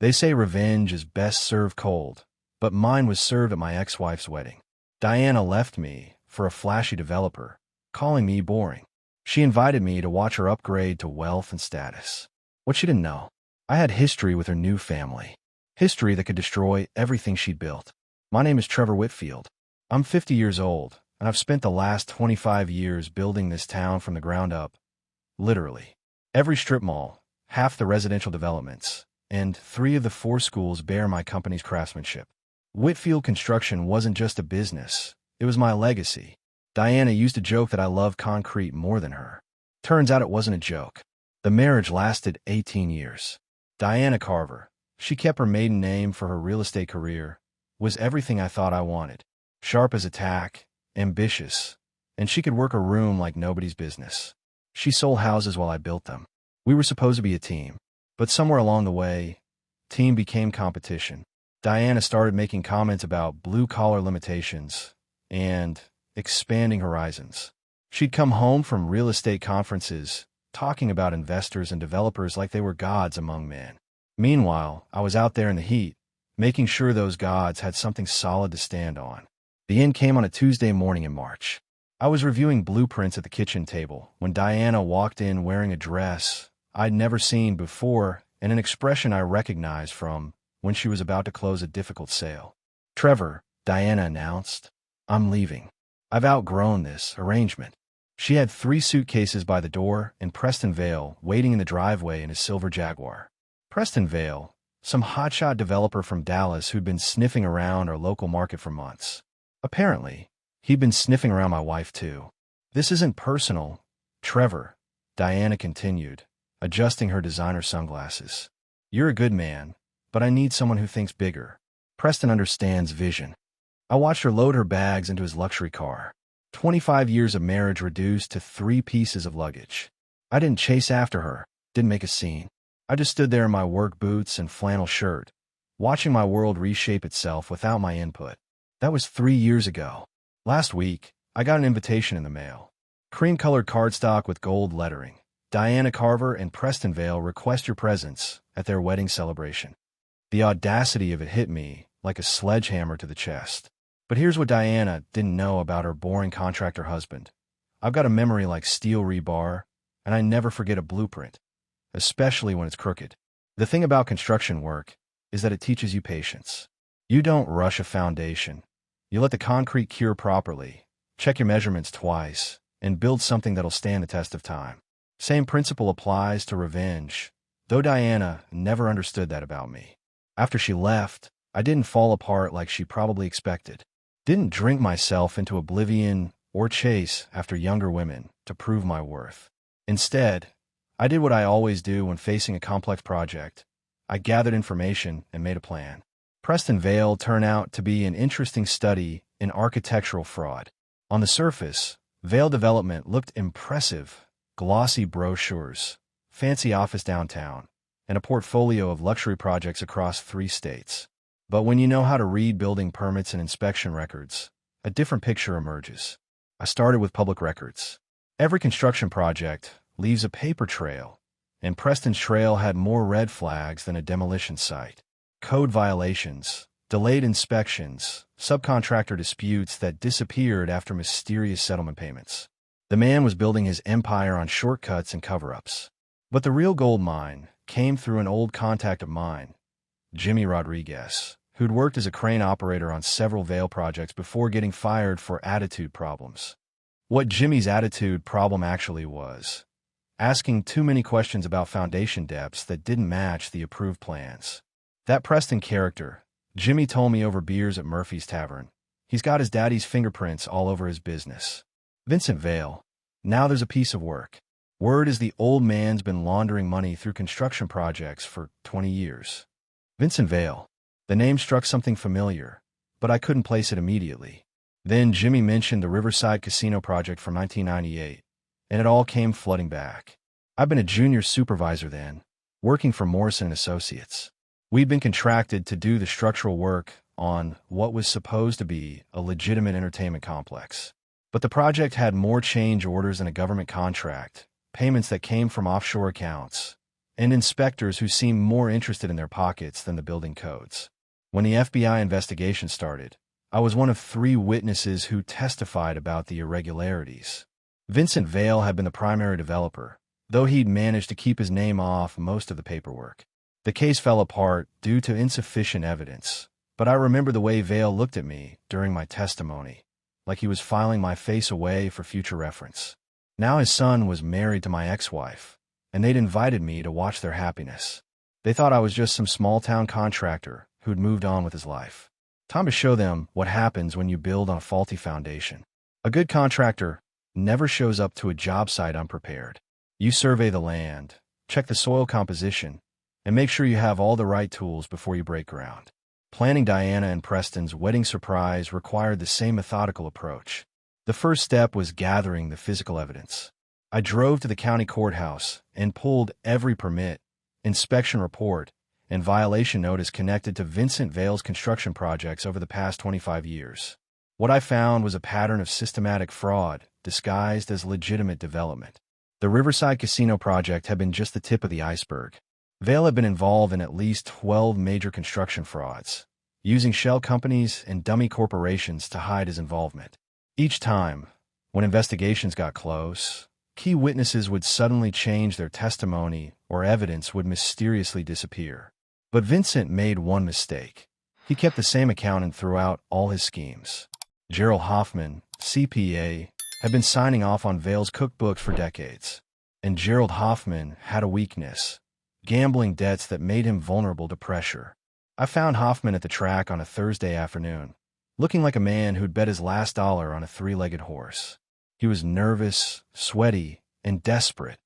They say revenge is best served cold, but mine was served at my ex-wife's wedding. Diana left me for a flashy developer, calling me boring. She invited me to watch her upgrade to wealth and status. What she didn't know, I had history with her new family. History that could destroy everything she'd built. My name is Trevor Whitfield. I'm 50 years old, and I've spent the last 25 years building this town from the ground up. Literally. Every strip mall, half the residential developments, and 3 of the 4 schools bear my company's craftsmanship. Whitfield Construction wasn't just a business, it was my legacy. Diana used to joke that I loved concrete more than her. Turns out it wasn't a joke. The marriage lasted 18 years. Diana Carver, she kept her maiden name for her real estate career, was everything I thought I wanted. Sharp as a tack, ambitious, and she could work a room like nobody's business. She sold houses while I built them. We were supposed to be a team, but somewhere along the way, team became competition. Diana started making comments about blue-collar limitations and expanding horizons. She'd come home from real estate conferences, talking about investors and developers like they were gods among men. Meanwhile, I was out there in the heat, making sure those gods had something solid to stand on. The end came on a Tuesday morning in March. I was reviewing blueprints at the kitchen table when Diana walked in wearing a dress I'd never seen before and an expression I recognized from when she was about to close a difficult sale. "Trevor," Diana announced, "I'm leaving. I've outgrown this arrangement." She had 3 suitcases by the door and Preston Vale waiting in the driveway in his silver Jaguar. Preston Vale, some hotshot developer from Dallas who'd been sniffing around our local market for months. Apparently, he'd been sniffing around my wife too. "This isn't personal, Trevor," Diana continued, adjusting her designer sunglasses. "You're a good man, but I need someone who thinks bigger." Preston understands vision. I watched her load her bags into his luxury car. 25 years of marriage reduced to 3 pieces of luggage. I didn't chase after her, didn't make a scene. I just stood there in my work boots and flannel shirt, watching my world reshape itself without my input. That was 3 years ago. Last week, I got an invitation in the mail. Cream-colored cardstock with gold lettering. "Diana Carver and Preston Vale request your presence at their wedding celebration." The audacity of it hit me like a sledgehammer to the chest. But here's what Diana didn't know about her boring contractor husband. I've got a memory like steel rebar, and I never forget a blueprint, especially when it's crooked. The thing about construction work is that it teaches you patience. You don't rush a foundation. You let the concrete cure properly, check your measurements twice, and build something that'll stand the test of time. Same principle applies to revenge, though Diana never understood that about me. After she left, I didn't fall apart like she probably expected. Didn't drink myself into oblivion or chase after younger women to prove my worth. Instead, I did what I always do when facing a complex project. I gathered information and made a plan. Preston Vale turned out to be an interesting study in architectural fraud. On the surface, Vale Development looked impressive. Glossy brochures, fancy office downtown, and a portfolio of luxury projects across 3 states. But when you know how to read building permits and inspection records, a different picture emerges. I started with public records. Every construction project leaves a paper trail, and Preston's trail had more red flags than a demolition site. Code violations, delayed inspections, subcontractor disputes that disappeared after mysterious settlement payments. The man was building his empire on shortcuts and cover-ups. But the real gold mine came through an old contact of mine, Jimmy Rodriguez, who'd worked as a crane operator on several Vale projects before getting fired for attitude problems. What Jimmy's attitude problem actually was, asking too many questions about foundation depths that didn't match the approved plans. That Preston character, Jimmy told me over beers at Murphy's Tavern, he's got his daddy's fingerprints all over his business. Vincent Vale. Now there's a piece of work. Word is the old man's been laundering money through construction projects for 20 years. Vincent Vale. The name struck something familiar, but I couldn't place it immediately. Then Jimmy mentioned the Riverside Casino project from 1998, and it all came flooding back. I'd been a junior supervisor then, working for Morrison & Associates. We'd been contracted to do the structural work on what was supposed to be a legitimate entertainment complex. But the project had more change orders than a government contract, payments that came from offshore accounts, and inspectors who seemed more interested in their pockets than the building codes. When the FBI investigation started, I was one of 3 witnesses who testified about the irregularities. Vincent Vale had been the primary developer, though he'd managed to keep his name off most of the paperwork. The case fell apart due to insufficient evidence, but I remember the way Vale looked at me during my testimony, like he was filing my face away for future reference. Now his son was married to my ex-wife, and they'd invited me to watch their happiness. They thought I was just some small-town contractor who'd moved on with his life. Time to show them what happens when you build on a faulty foundation. A good contractor never shows up to a job site unprepared. You survey the land, check the soil composition, and make sure you have all the right tools before you break ground. Planning Diana and Preston's wedding surprise required the same methodical approach. The first step was gathering the physical evidence. I drove to the county courthouse and pulled every permit, inspection report, and violation notice connected to Vincent Vale's construction projects over the past 25 years. What I found was a pattern of systematic fraud disguised as legitimate development. The Riverside Casino project had been just the tip of the iceberg. Vale had been involved in at least 12 major construction frauds, using shell companies and dummy corporations to hide his involvement. Each time, when investigations got close, key witnesses would suddenly change their testimony or evidence would mysteriously disappear. But Vincent made one mistake. He kept the same accountant throughout all his schemes. Gerald Hoffman, CPA, had been signing off on Vale's cookbooks for decades. And Gerald Hoffman had a weakness: gambling debts that made him vulnerable to pressure. I found Hoffman at the track on a Thursday afternoon, looking like a man who'd bet his last dollar on a 3-legged horse. He was nervous, sweaty, and desperate.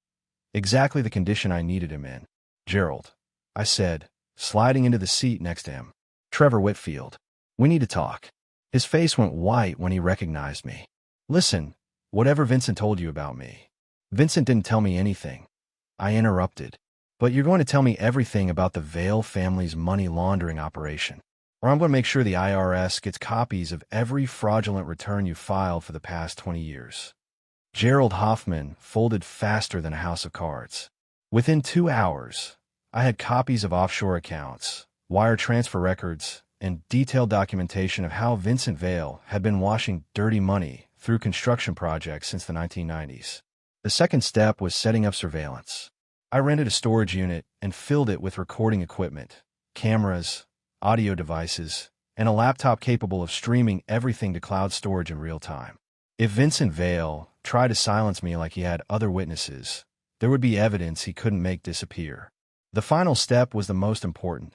Exactly the condition I needed him in. "Gerald," I said, sliding into the seat next to him. "Trevor Whitfield. We need to talk." His face went white when he recognized me. "Listen, whatever Vincent told you about me." "Vincent didn't tell me anything," I interrupted. "But you're going to tell me everything about the Vale family's money laundering operation, or I'm going to make sure the IRS gets copies of every fraudulent return you filed for the past 20 years. Gerald Hoffman folded faster than a house of cards. Within 2 hours, I had copies of offshore accounts, wire transfer records, and detailed documentation of how Vincent Vale had been washing dirty money through construction projects since the 1990s. The second step was setting up surveillance. I rented a storage unit and filled it with recording equipment, cameras, audio devices, and a laptop capable of streaming everything to cloud storage in real time. If Vincent Vale tried to silence me like he had other witnesses, there would be evidence he couldn't make disappear. The final step was the most important: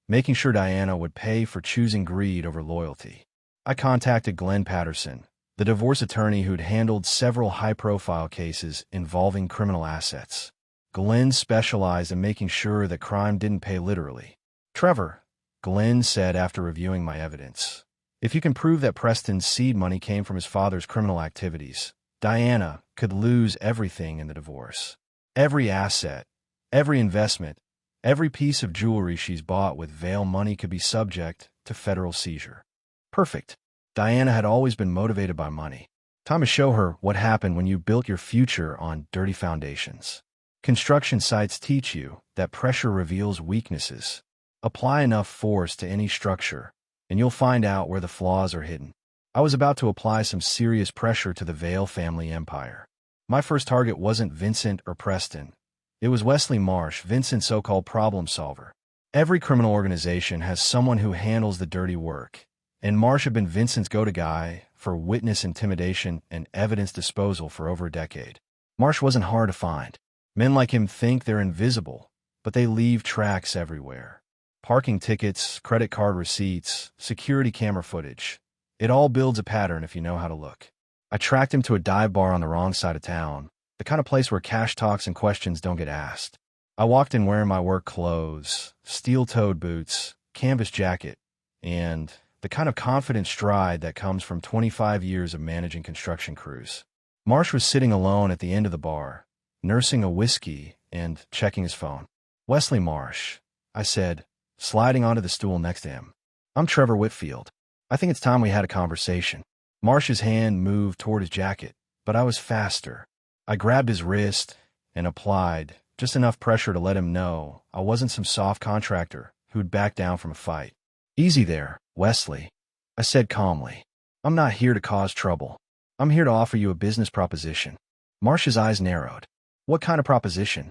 making sure Diana would pay for choosing greed over loyalty. I contacted Glenn Patterson, the divorce attorney who'd handled several high-profile cases involving criminal assets. Glenn specialized in making sure that crime didn't pay literally. "Trevor," Glenn said after reviewing my evidence, "if you can prove that Preston's seed money came from his father's criminal activities, Diana could lose everything in the divorce. Every asset, every investment, every piece of jewelry she's bought with Vale money could be subject to federal seizure." Perfect. Diana had always been motivated by money. Time to show her what happened when you built your future on dirty foundations. Construction sites teach you that pressure reveals weaknesses. Apply enough force to any structure, and you'll find out where the flaws are hidden. I was about to apply some serious pressure to the Vale family empire. My first target wasn't Vincent or Preston. It was Wesley Marsh, Vincent's so-called problem solver. Every criminal organization has someone who handles the dirty work, and Marsh had been Vincent's go-to guy for witness intimidation and evidence disposal for over a decade. Marsh wasn't hard to find. Men like him think they're invisible, but they leave tracks everywhere. Parking tickets, credit card receipts, security camera footage. It all builds a pattern if you know how to look. I tracked him to a dive bar on the wrong side of town, the kind of place where cash talks and questions don't get asked. I walked in wearing my work clothes, steel-toed boots, canvas jacket, and the kind of confident stride that comes from 25 years of managing construction crews. Marsh was sitting alone at the end of the bar, nursing a whiskey and checking his phone. "Wesley Marsh," I said, sliding onto the stool next to him. "I'm Trevor Whitfield. I think it's time we had a conversation." Marsh's hand moved toward his jacket, but I was faster. I grabbed his wrist and applied just enough pressure to let him know I wasn't some soft contractor who'd back down from a fight. "Easy there, Wesley," I said calmly. "I'm not here to cause trouble. I'm here to offer you a business proposition." Marsh's eyes narrowed. "What kind of proposition?"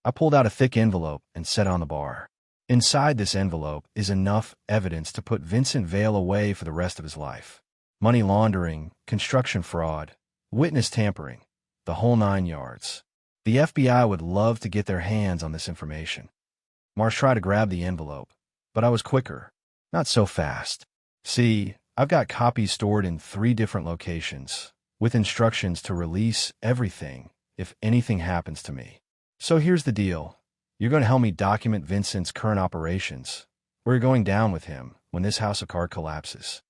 I pulled out a thick envelope and set it on the bar. Inside this envelope is enough evidence to put Vincent Vale away for the rest of his life. Money laundering, construction fraud, witness tampering, the whole 9 yards. The FBI would love to get their hands on this information. Marsh tried to grab the envelope, but I was quicker. "Not so fast. See, I've got copies stored in 3 different locations, with instructions to release everything if anything happens to me. So here's the deal. You're going to help me document Vincent's current operations, or you're going down with him when this house of cards collapses."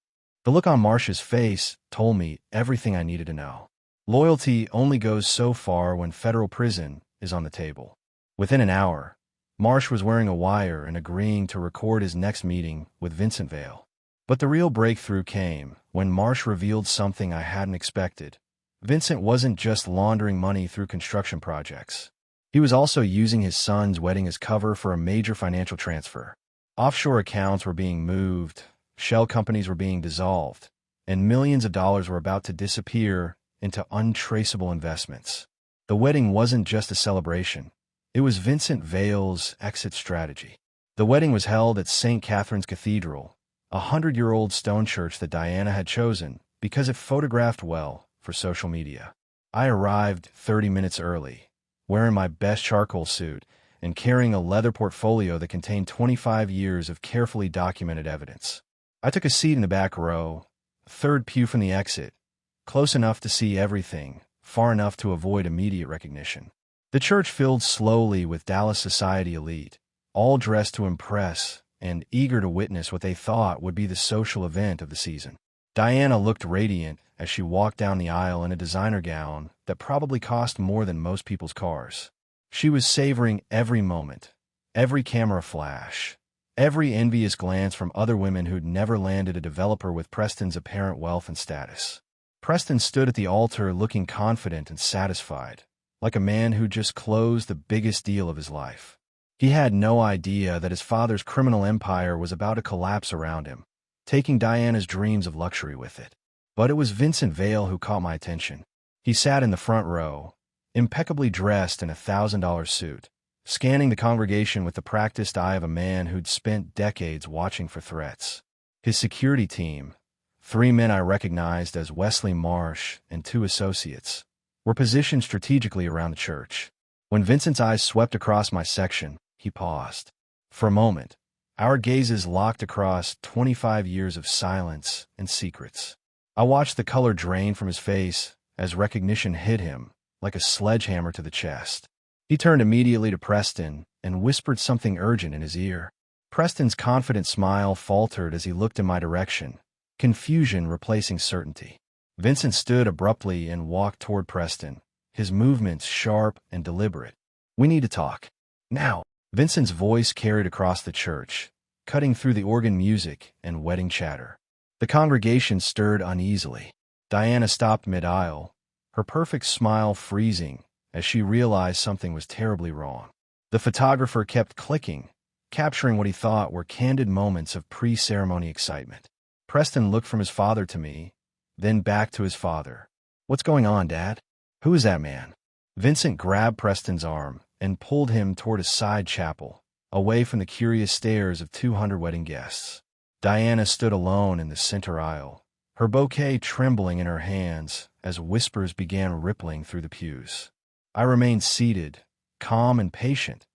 The look on Marsh's face told me everything I needed to know. Loyalty only goes so far when federal prison is on the table. Within an hour, Marsh was wearing a wire and agreeing to record his next meeting with Vincent Vale. But the real breakthrough came when Marsh revealed something I hadn't expected. Vincent wasn't just laundering money through construction projects. He was also using his son's wedding as cover for a major financial transfer. Offshore accounts were being moved, shell companies were being dissolved, and millions of dollars were about to disappear into untraceable investments. The wedding wasn't just a celebration. It was Vincent Vale's exit strategy. The wedding was held at St. Catherine's Cathedral, a 100-year-old stone church that Diana had chosen because it photographed well for social media. I arrived 30 minutes early, wearing my best charcoal suit and carrying a leather portfolio that contained 25 years of carefully documented evidence. I took a seat in the back row, third pew from the exit, close enough to see everything, far enough to avoid immediate recognition. The church filled slowly with Dallas society elite, all dressed to impress and eager to witness what they thought would be the social event of the season. Diana looked radiant as she walked down the aisle in a designer gown that probably cost more than most people's cars. She was savoring every moment, every camera flash, every envious glance from other women who'd never landed a developer with Preston's apparent wealth and status. Preston stood at the altar looking confident and satisfied, like a man who just closed the biggest deal of his life. He had no idea that his father's criminal empire was about to collapse around him, taking Diana's dreams of luxury with it. But it was Vincent Vale who caught my attention. He sat in the front row, impeccably dressed in a $1,000 suit, scanning the congregation with the practiced eye of a man who'd spent decades watching for threats. His security team, 3 men I recognized as Wesley Marsh and 2 associates, were positioned strategically around the church. When Vincent's eyes swept across my section, he paused. For a moment, our gazes locked across 25 years of silence and secrets. I watched the color drain from his face as recognition hit him like a sledgehammer to the chest. He turned immediately to Preston and whispered something urgent in his ear. Preston's confident smile faltered as he looked in my direction, confusion replacing certainty. Vincent stood abruptly and walked toward Preston, his movements sharp and deliberate. "We need to talk. Now." Vincent's voice carried across the church, cutting through the organ music and wedding chatter. The congregation stirred uneasily. Diana stopped mid-aisle, her perfect smile freezing as she realized something was terribly wrong. The photographer kept clicking, capturing what he thought were candid moments of pre-ceremony excitement. Preston looked from his father to me, then back to his father. "What's going on, Dad? Who is that man?" Vincent grabbed Preston's arm and pulled him toward a side chapel, away from the curious stares of 200 wedding guests. Diana stood alone in the center aisle, her bouquet trembling in her hands as whispers began rippling through the pews. I remained seated, calm and patient,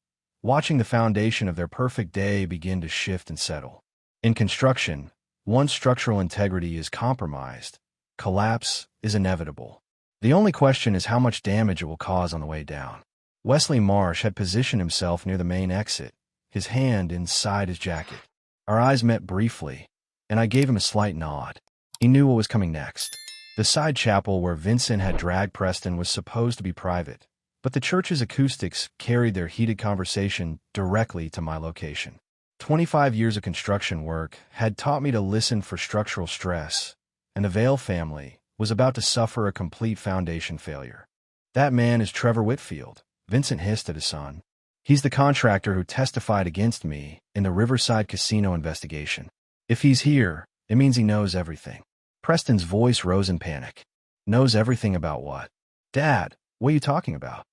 watching the foundation of their perfect day begin to shift and settle. In construction, once structural integrity is compromised, collapse is inevitable. The only question is how much damage it will cause on the way down. Wesley Marsh had positioned himself near the main exit, his hand inside his jacket. Our eyes met briefly, and I gave him a slight nod. He knew what was coming next. The side chapel where Vincent had dragged Preston was supposed to be private, but the church's acoustics carried their heated conversation directly to my location. 25 years of construction work had taught me to listen for structural stress, and the Vale family was about to suffer a complete foundation failure. "That man is Trevor Whitfield," Vincent hissed at his son. He's the contractor who testified against me in the Riverside Casino investigation. If he's here, it means he knows everything. Preston's voice rose in panic. Knows everything about what? Dad, what are you talking about?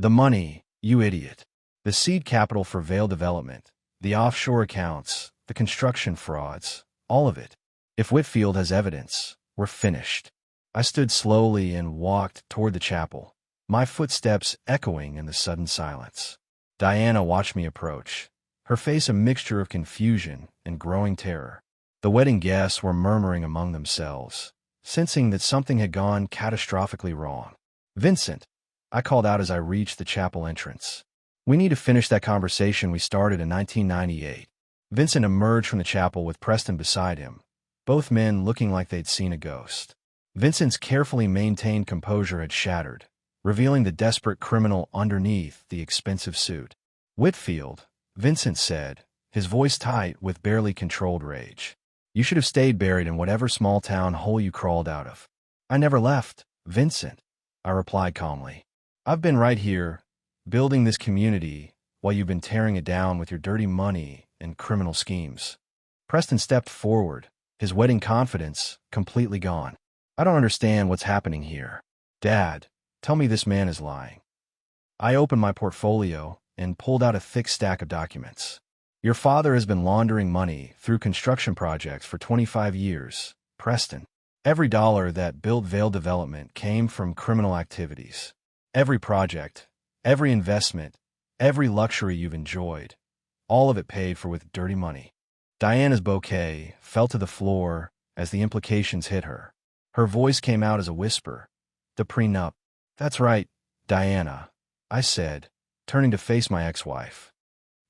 The money, you idiot. The seed capital for Vail Development, the offshore accounts, the construction frauds, all of it. If Whitfield has evidence, we're finished. I stood slowly and walked toward the chapel, my footsteps echoing in the sudden silence. Diana watched me approach, her face a mixture of confusion and growing terror. The wedding guests were murmuring among themselves, sensing that something had gone catastrophically wrong. Vincent, I called out as I reached the chapel entrance. We need to finish that conversation we started in 1998. Vincent emerged from the chapel with Preston beside him, both men looking like they'd seen a ghost. Vincent's carefully maintained composure had shattered, revealing the desperate criminal underneath the expensive suit. Whitfield, Vincent said, his voice tight with barely controlled rage. You should have stayed buried in whatever small town hole you crawled out of. I never left, Vincent, I replied calmly. I've been right here, building this community, while you've been tearing it down with your dirty money and criminal schemes. Preston stepped forward, his wedding confidence completely gone. I don't understand what's happening here. Dad, tell me this man is lying. I opened my portfolio and pulled out a thick stack of documents. Your father has been laundering money through construction projects for 25 years, Preston. Every dollar that built Vail Development came from criminal activities. Every project, every investment, every luxury you've enjoyed, all of it paid for with dirty money. Diana's bouquet fell to the floor as the implications hit her. Her voice came out as a whisper. The prenup. That's right, Diana, I said, turning to face my ex-wife.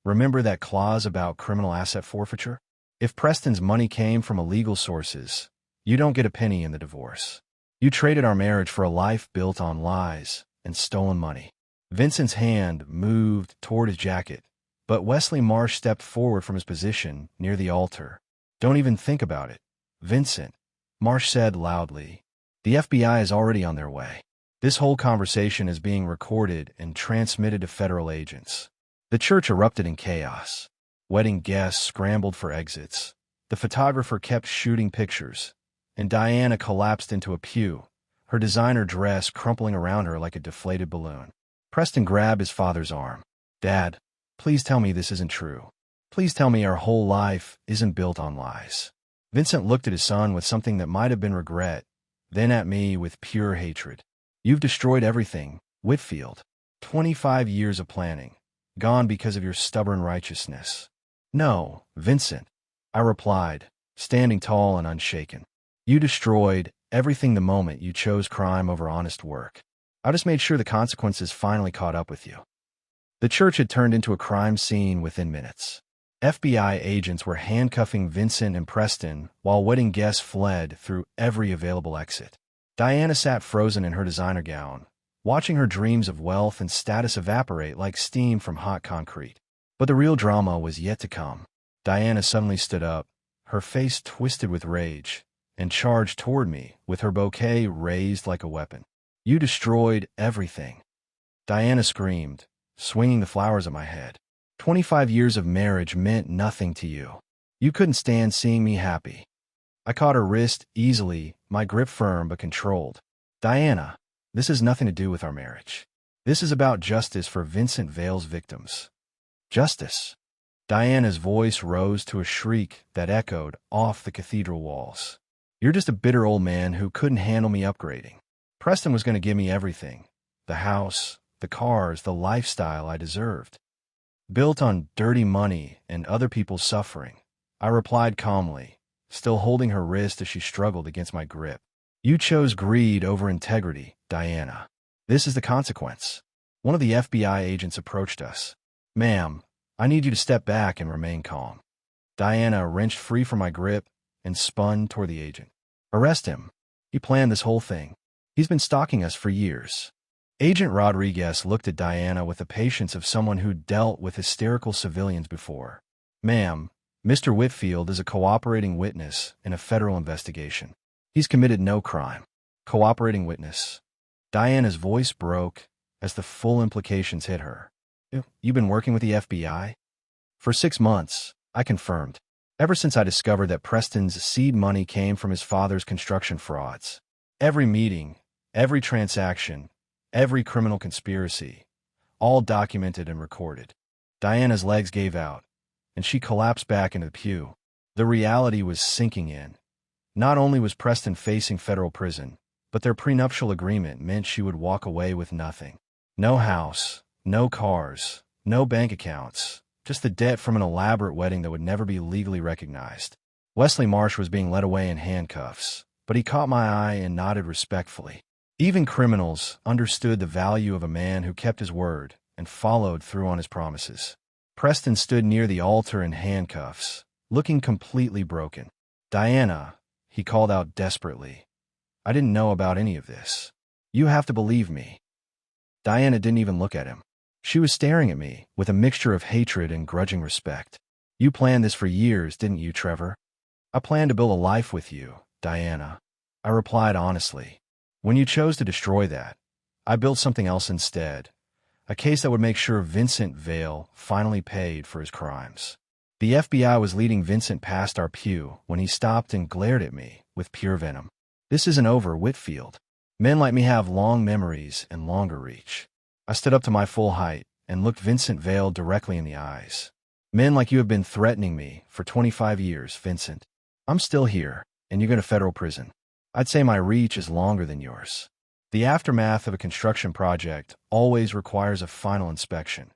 Remember that clause about criminal asset forfeiture? If Preston's money came from illegal sources, you don't get a penny in the divorce. You traded our marriage for a life built on lies and stolen money. Vincent's hand moved toward his jacket, but Wesley Marsh stepped forward from his position near the altar. Don't even think about it, Vincent, Marsh said loudly. The FBI is already on their way. This whole conversation is being recorded and transmitted to federal agents. The church erupted in chaos. Wedding guests scrambled for exits. The photographer kept shooting pictures, and Diana collapsed into a pew, her designer dress crumpling around her like a deflated balloon. Preston grabbed his father's arm. Dad, please tell me this isn't true. Please tell me our whole life isn't built on lies. Vincent looked at his son with something that might have been regret, then at me with pure hatred. You've destroyed everything, Whitfield. 25 years of planning, gone because of your stubborn righteousness. No, Vincent, I replied, standing tall and unshaken. You destroyed everything the moment you chose crime over honest work. I just made sure the consequences finally caught up with you. The church had turned into a crime scene within minutes. FBI agents were handcuffing Vincent and Preston while wedding guests fled through every available exit. Diana sat frozen in her designer gown, watching her dreams of wealth and status evaporate like steam from hot concrete. But the real drama was yet to come. Diana suddenly stood up, her face twisted with rage, and charged toward me with her bouquet raised like a weapon. You destroyed everything. Diana screamed, swinging the flowers at my head. 25 years of marriage meant nothing to you. You couldn't stand seeing me happy. I caught her wrist easily, my grip firm but controlled. Diana, this has nothing to do with our marriage. This is about justice for Vincent Vail's victims. Justice. Diana's voice rose to a shriek that echoed off the cathedral walls. You're just a bitter old man who couldn't handle me upgrading. Preston was going to give me everything. The house, the cars, the lifestyle I deserved. Built on dirty money and other people's suffering, I replied calmly, still holding her wrist as she struggled against my grip. You chose greed over integrity, Diana. This is the consequence. One of the FBI agents approached us. Ma'am, I need you to step back and remain calm. Diana wrenched free from my grip and spun toward the agent. Arrest him. He planned this whole thing. He's been stalking us for years. Agent Rodriguez looked at Diana with the patience of someone who'd dealt with hysterical civilians before. Ma'am, Mr. Whitfield is a cooperating witness in a federal investigation. He's committed no crime. Cooperating witness. Diana's voice broke, as the full implications hit her. "You've been working with the FBI?" "For 6 months," I confirmed. "Ever since I discovered that Preston's seed money came from his father's construction frauds. Every meeting, every transaction, every criminal conspiracy, all documented and recorded." Diana's legs gave out, and she collapsed back into the pew. The reality was sinking in. Not only was Preston facing federal prison, but their prenuptial agreement meant she would walk away with nothing. No house, no cars, no bank accounts, just the debt from an elaborate wedding that would never be legally recognized. Wesley Marsh was being led away in handcuffs, but he caught my eye and nodded respectfully. Even criminals understood the value of a man who kept his word and followed through on his promises. Preston stood near the altar in handcuffs, looking completely broken. "Diana," he called out desperately, "I didn't know about any of this. You have to believe me." Diana didn't even look at him. She was staring at me with a mixture of hatred and grudging respect. "You planned this for years, didn't you, Trevor?" "I planned to build a life with you, Diana," I replied honestly. "When you chose to destroy that, I built something else instead. A case that would make sure Vincent Vale finally paid for his crimes." The FBI was leading Vincent past our pew when he stopped and glared at me with pure venom. "This isn't over, Whitfield. Men like me have long memories and longer reach." I stood up to my full height and looked Vincent Vale directly in the eyes. "Men like you have been threatening me for 25 years, Vincent. I'm still here, and you go to federal prison. I'd say my reach is longer than yours." The aftermath of a construction project always requires a final inspection,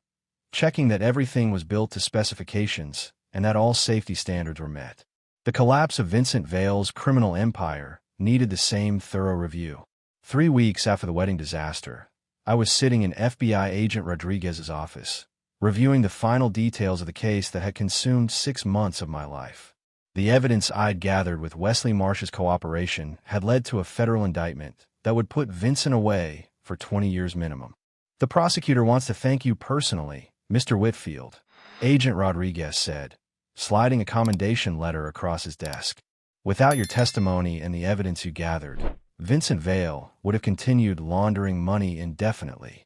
checking that everything was built to specifications and that all safety standards were met. The collapse of Vincent Vale's criminal empire needed the same thorough review. 3 weeks after the wedding disaster, I was sitting in FBI agent Rodriguez's office, reviewing the final details of the case that had consumed 6 months of my life. The evidence I'd gathered with Wesley Marsh's cooperation had led to a federal indictment that would put Vincent away for 20 years minimum. "The prosecutor wants to thank you personally, Mr. Whitfield," Agent Rodriguez said, sliding a commendation letter across his desk. "Without your testimony and the evidence you gathered, Vincent Vale would have continued laundering money indefinitely."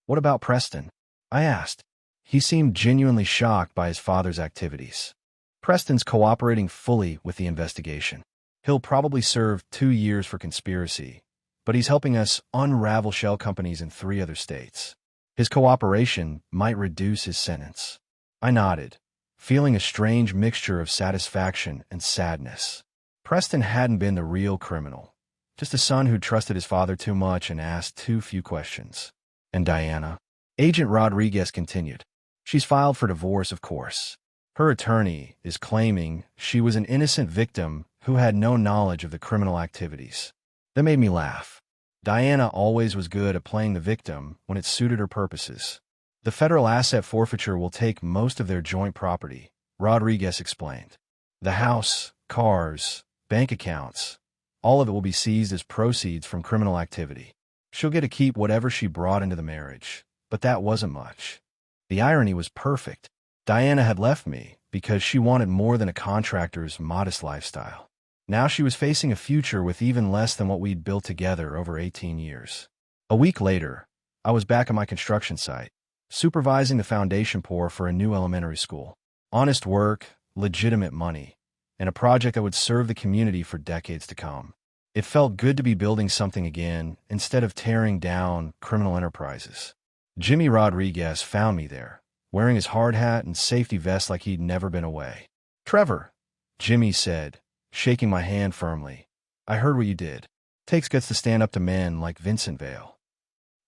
"What about Preston?" I asked. He seemed genuinely shocked by his father's activities. "Preston's cooperating fully with the investigation. He'll probably serve 2 years for conspiracy, but he's helping us unravel shell companies in 3 other states. His cooperation might reduce his sentence." I nodded, feeling a strange mixture of satisfaction and sadness. Preston hadn't been the real criminal, just a son who trusted his father too much and asked too few questions. "And Diana?" Agent Rodriguez continued. "She's filed for divorce, of course. Her attorney is claiming she was an innocent victim who had no knowledge of the criminal activities." That made me laugh. Diana always was good at playing the victim when it suited her purposes. "The federal asset forfeiture will take most of their joint property," Rodriguez explained. "The house, cars, bank accounts, all of it will be seized as proceeds from criminal activity. She'll get to keep whatever she brought into the marriage, but that wasn't much." The irony was perfect. Diana had left me because she wanted more than a contractor's modest lifestyle. Now she was facing a future with even less than what we'd built together over 18 years. A week later, I was back at my construction site, supervising the foundation pour for a new elementary school. Honest work, legitimate money, and a project that would serve the community for decades to come. It felt good to be building something again instead of tearing down criminal enterprises. Jimmy Rodriguez found me there, wearing his hard hat and safety vest like he'd never been away. "Trevor," Jimmy said, shaking my hand firmly, "I heard what you did. Takes guts to stand up to men like Vincent Vale."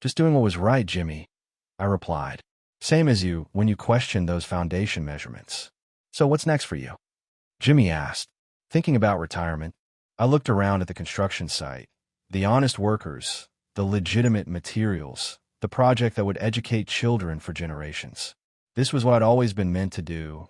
"Just doing what was right, Jimmy," I replied. "Same as you when you questioned those foundation measurements." "So what's next for you?" Jimmy asked. "Thinking about retirement." I looked around at the construction site, the honest workers, the legitimate materials, the project that would educate children for generations. This was what I'd always been meant to do: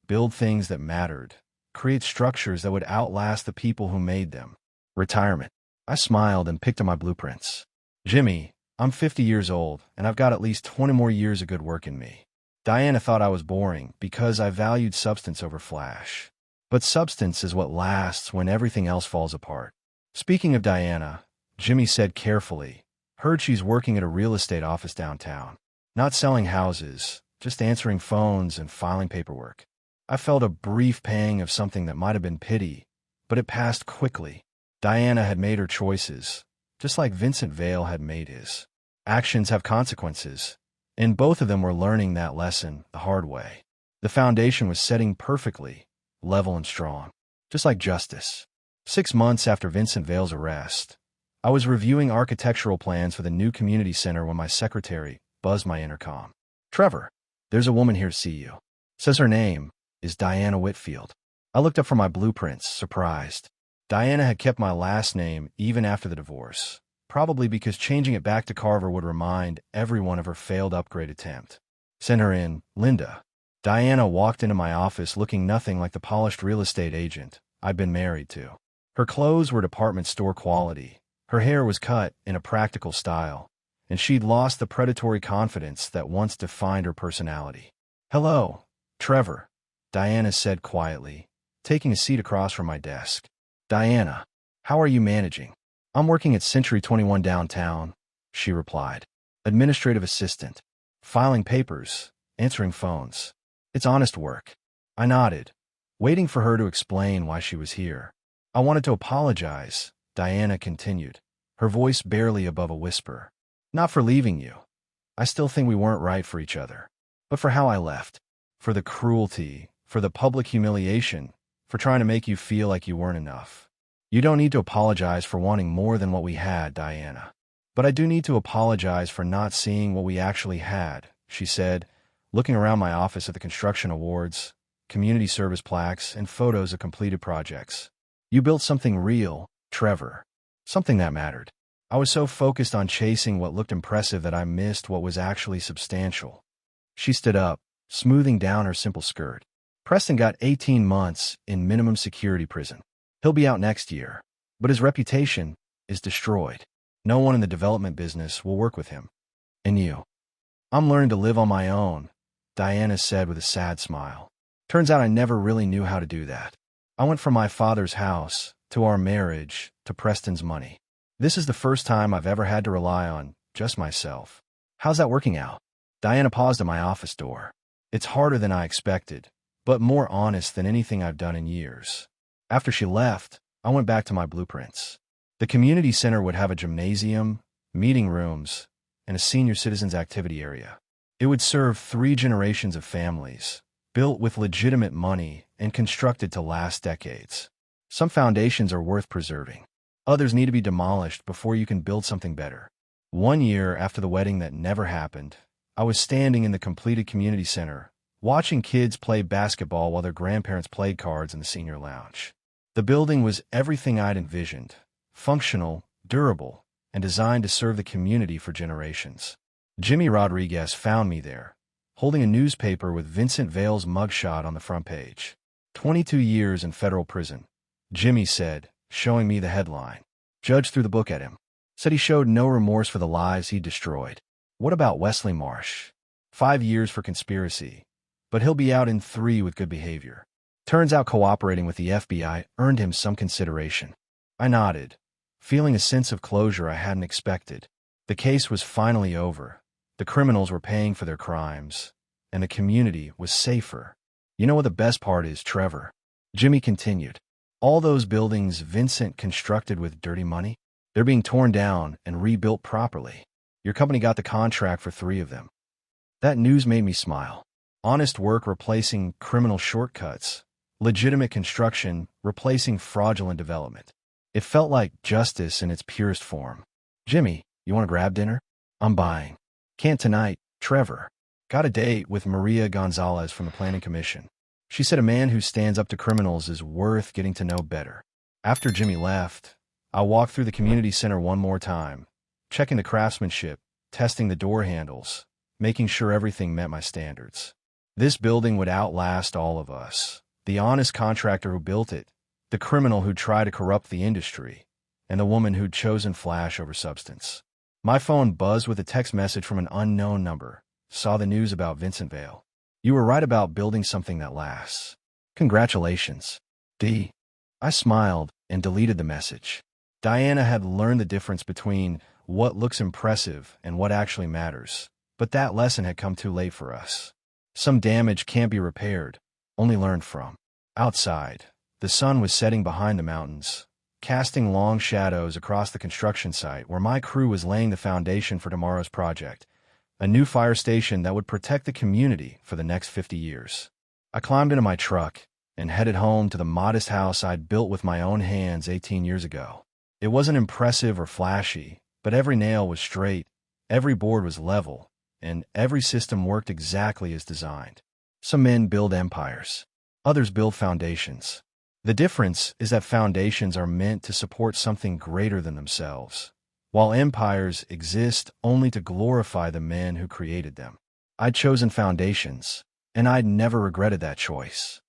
build things that mattered, create structures that would outlast the people who made them. Retirement. I smiled and picked at my blueprints. "Jimmy, I'm 50 years old, and I've got at least 20 more years of good work in me." Diana thought I was boring because I valued substance over flash. But substance is what lasts when everything else falls apart. "Speaking of Diana," Jimmy said carefully, Heard she's working at a real estate office downtown. Not selling houses, just answering phones and filing paperwork. I felt a brief pang of something that might have been pity, but it passed quickly. Diana had made her choices, just like Vincent Vale had made his. Actions have consequences, and both of them were learning that lesson the hard way. The foundation was setting perfectly, level and strong, just like justice. 6 months after Vincent Vale's arrest, I was reviewing architectural plans for the new community center when my secretary buzzed my intercom. "Trevor, there's a woman here to see you." Says her name is Diana Whitfield. I looked up from my blueprints, surprised. Diana had kept my last name even after the divorce, probably because changing it back to Carver would remind everyone of her failed upgrade attempt. "Send her in, Linda." Diana walked into my office looking nothing like the polished real estate agent I'd been married to. Her clothes were department store quality. Her hair was cut in a practical style, and she'd lost the predatory confidence that once defined her personality. "Hello, Trevor," Diana said quietly, taking a seat across from my desk. "Diana, how are you managing?" "I'm working at Century 21 downtown," she replied. "Administrative assistant. Filing papers, answering phones. It's honest work." I nodded, waiting for her to explain why she was here. "I wanted to apologize," Diana continued, her voice barely above a whisper. "Not for leaving you. I still think we weren't right for each other. But for how I left. For the cruelty, for the public humiliation, for trying to make you feel like you weren't enough. You don't need to apologize for wanting more than what we had, Diana. But I do need to apologize for not seeing what we actually had," she said, looking around my office at the construction awards, community service plaques, and photos of completed projects. "You built something real, Trevor. Something that mattered." I was so focused on chasing what looked impressive that I missed what was actually substantial. She stood up, smoothing down her simple skirt. "Preston got 18 months in minimum security prison. He'll be out next year, but his reputation is destroyed. No one in the development business will work with him. And you?" "I'm learning to live on my own," Diana said with a sad smile. "Turns out I never really knew how to do that. I went from my father's house, to our marriage, to Preston's money. This is the first time I've ever had to rely on just myself." "How's that working out?" Diana paused at my office door. "It's harder than I expected, but more honest than anything I've done in years." After she left, I went back to my blueprints. The community center would have a gymnasium, meeting rooms, and a senior citizens activity area. It would serve 3 generations of families, built with legitimate money and constructed to last decades. Some foundations are worth preserving. Others need to be demolished before you can build something better. 1 year after the wedding that never happened, I was standing in the completed community center, watching kids play basketball while their grandparents played cards in the senior lounge. The building was everything I'd envisioned: functional, durable, and designed to serve the community for generations. Jimmy Rodriguez found me there, holding a newspaper with Vincent Vale's mugshot on the front page. 22 years in federal prison, Jimmy said, showing me the headline. Judge threw the book at him. Said he showed no remorse for the lives he destroyed. "What about Wesley Marsh? 5 years for conspiracy, but he'll be out in 3 with good behavior. Turns out cooperating with the FBI earned him some consideration." I nodded, feeling a sense of closure I hadn't expected. The case was finally over. The criminals were paying for their crimes, and the community was safer. "You know what the best part is, Trevor?" Jimmy continued. "All those buildings Vincent constructed with dirty money, they're being torn down and rebuilt properly. Your company got the contract for 3 of them." That news made me smile. Honest work replacing criminal shortcuts. Legitimate construction replacing fraudulent development. It felt like justice in its purest form. "Jimmy, you want to grab dinner?" "I'm buying." "Can't tonight, Trevor. Got a date with Maria Gonzalez from the Planning Commission. She said a man who stands up to criminals is worth getting to know better." After Jimmy left, I walked through the community center one more time, checking the craftsmanship, testing the door handles, making sure everything met my standards. This building would outlast all of us. The honest contractor who built it, the criminal who'd tried to corrupt the industry, and the woman who'd chosen flash over substance. My phone buzzed with a text message from an unknown number. Saw the news about Vincent Vale. "You were right about building something that lasts. Congratulations, D." I smiled and deleted the message. Diana had learned the difference between what looks impressive and what actually matters. But that lesson had come too late for us. Some damage can't be repaired, only learned from. Outside, the sun was setting behind the mountains, casting long shadows across the construction site where my crew was laying the foundation for tomorrow's project, a new fire station that would protect the community for the next 50 years. I climbed into my truck and headed home to the modest house I'd built with my own hands 18 years ago. It wasn't impressive or flashy, but every nail was straight, every board was level, and every system worked exactly as designed. Some men build empires. Others build foundations. The difference is that foundations are meant to support something greater than themselves, while empires exist only to glorify the men who created them. I'd chosen foundations, and I'd never regretted that choice.